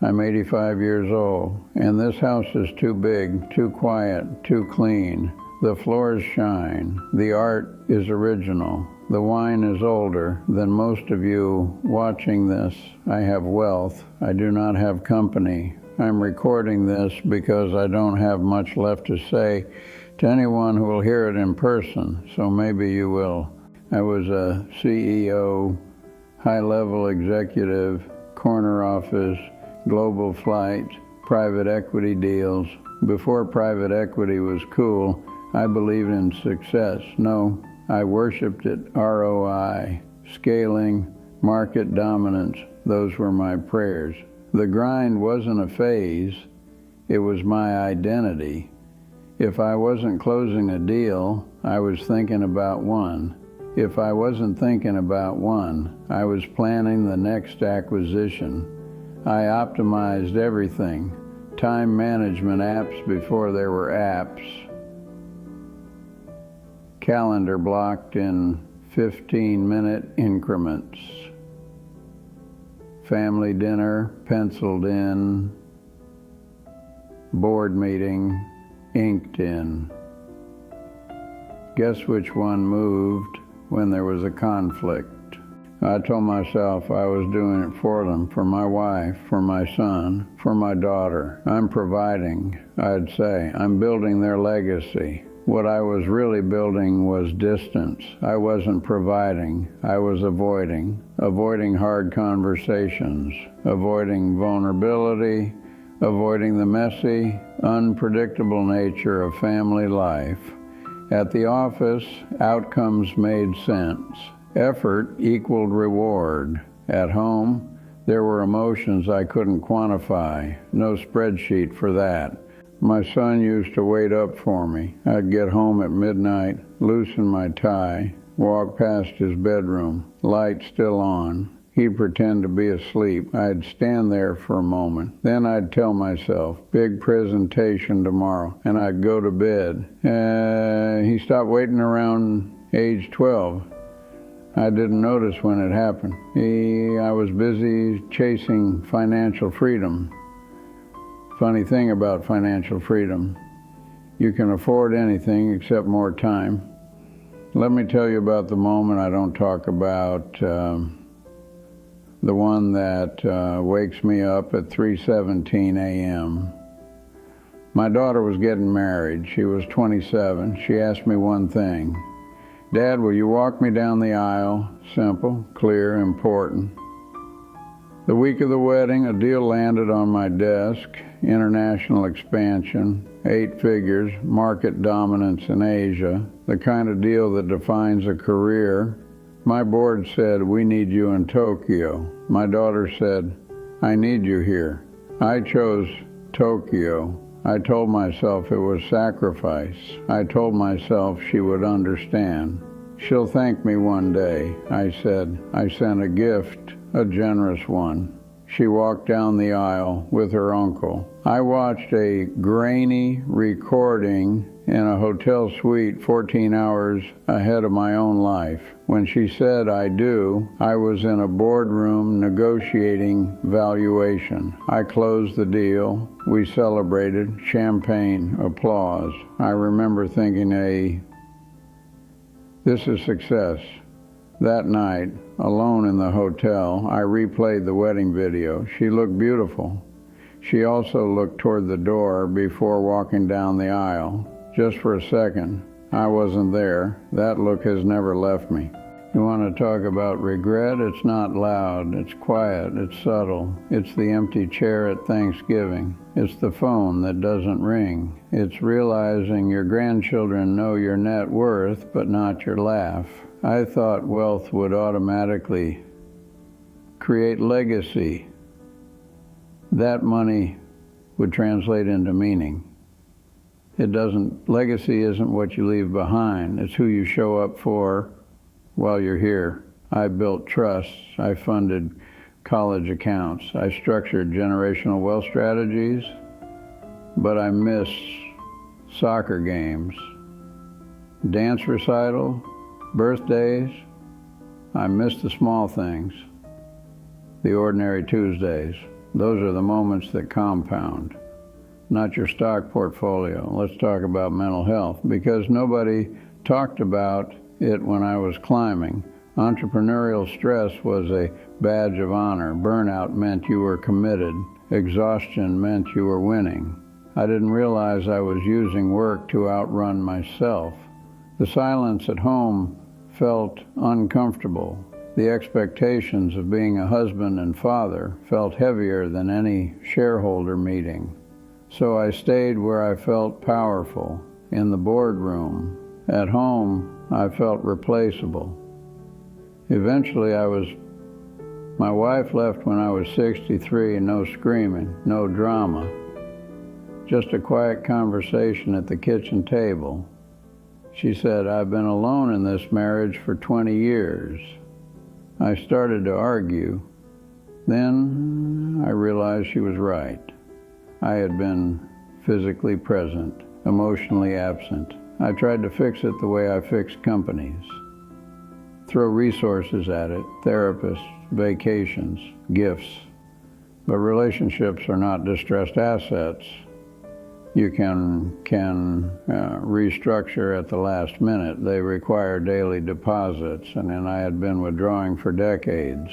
I'm 85 years old, and this house is too big, too quiet, too clean. The floors shine. The art is original. The wine is older than most of you watching this. I have wealth. I do not have company. I'm recording this because I don't have much left to say to anyone who will hear it in person, so maybe you will. I was a CEO, high-level executive, corner office, global flight, private equity deals. Before private equity was cool, I believed in success. No, I worshiped it. ROI, scaling, market dominance. Those were my prayers. The grind wasn't a phase. It was my identity. If I wasn't closing a deal, I was thinking about one. If I wasn't thinking about one, I was planning the next acquisition. I optimized everything. Time management apps before there were apps. Calendar blocked in 15-minute increments. Family dinner penciled in. Board meeting inked in. Guess which one moved when there was a conflict? I told myself I was doing it for them, for my wife, for my son, for my daughter. I'm providing, I'd say. I'm building their legacy. What I was really building was distance. I wasn't providing. I was avoiding hard conversations, avoiding vulnerability, avoiding the messy, unpredictable nature of family life. At the office, outcomes made sense. Effort equaled reward. At home, there were emotions I couldn't quantify. No spreadsheet for that. My son used to wait up for me. I'd get home at midnight, loosen my tie, walk past his bedroom, light still on. He'd pretend to be asleep. I'd stand there for a moment. Then I'd tell myself, big presentation tomorrow, and I'd go to bed. He stopped waiting around age 12. I didn't notice when it happened. I was busy chasing financial freedom. Funny thing about financial freedom, you can afford anything except more time. Let me tell you about the moment I don't talk about, the one that wakes me up at 3:17 a.m. My daughter was getting married. She was 27. She asked me one thing. Dad, will you walk me down the aisle? Simple, clear, important. The week of the wedding, a deal landed on my desk. International expansion, 8 figures, market dominance in Asia, the kind of deal that defines a career. My board said, we need you in Tokyo. My daughter said, I need you here. I chose Tokyo. I told myself it was sacrifice. I told myself she would understand. She'll thank me one day. I said, I sent a gift, a generous one. She walked down the aisle with her uncle. I watched a grainy recording in a hotel suite 14 hours ahead of my own life. When she said, I do, I was in a boardroom negotiating valuation. I closed the deal. We celebrated, champagne, applause. I remember thinking, this is success. That night, alone in the hotel, I replayed the wedding video. She looked beautiful. She also looked toward the door before walking down the aisle. Just for a second, I wasn't there. That look has never left me. You want to talk about regret? It's not loud, it's quiet, it's subtle. It's the empty chair at Thanksgiving. It's the phone that doesn't ring. It's realizing your grandchildren know your net worth, but not your laugh. I thought wealth would automatically create legacy. That money would translate into meaning. It doesn't. Legacy isn't what you leave behind. It's who you show up for while you're here. I built trusts. I funded college accounts. I structured generational wealth strategies, but I missed soccer games, dance recital, birthdays. I missed the small things, the ordinary Tuesdays. Those are the moments that compound, not your stock portfolio. Let's talk about mental health, because nobody talked about it when I was climbing. Entrepreneurial stress was a badge of honor. Burnout meant you were committed. Exhaustion meant you were winning. I didn't realize I was using work to outrun myself. The silence at home felt uncomfortable. The expectations of being a husband and father felt heavier than any shareholder meeting. So I stayed where I felt powerful, in the boardroom. At home, I felt replaceable. Eventually, my wife left when I was 63, no screaming, no drama. Just a quiet conversation at the kitchen table. She said, "I've been alone in this marriage for 20 years. I started to argue. Then I realized she was right. I had been physically present, emotionally absent. I tried to fix it the way I fix companies. Throw resources at it, therapists, vacations, gifts. But relationships are not distressed assets. You can restructure at the last minute. They require daily deposits, and I had been withdrawing for decades.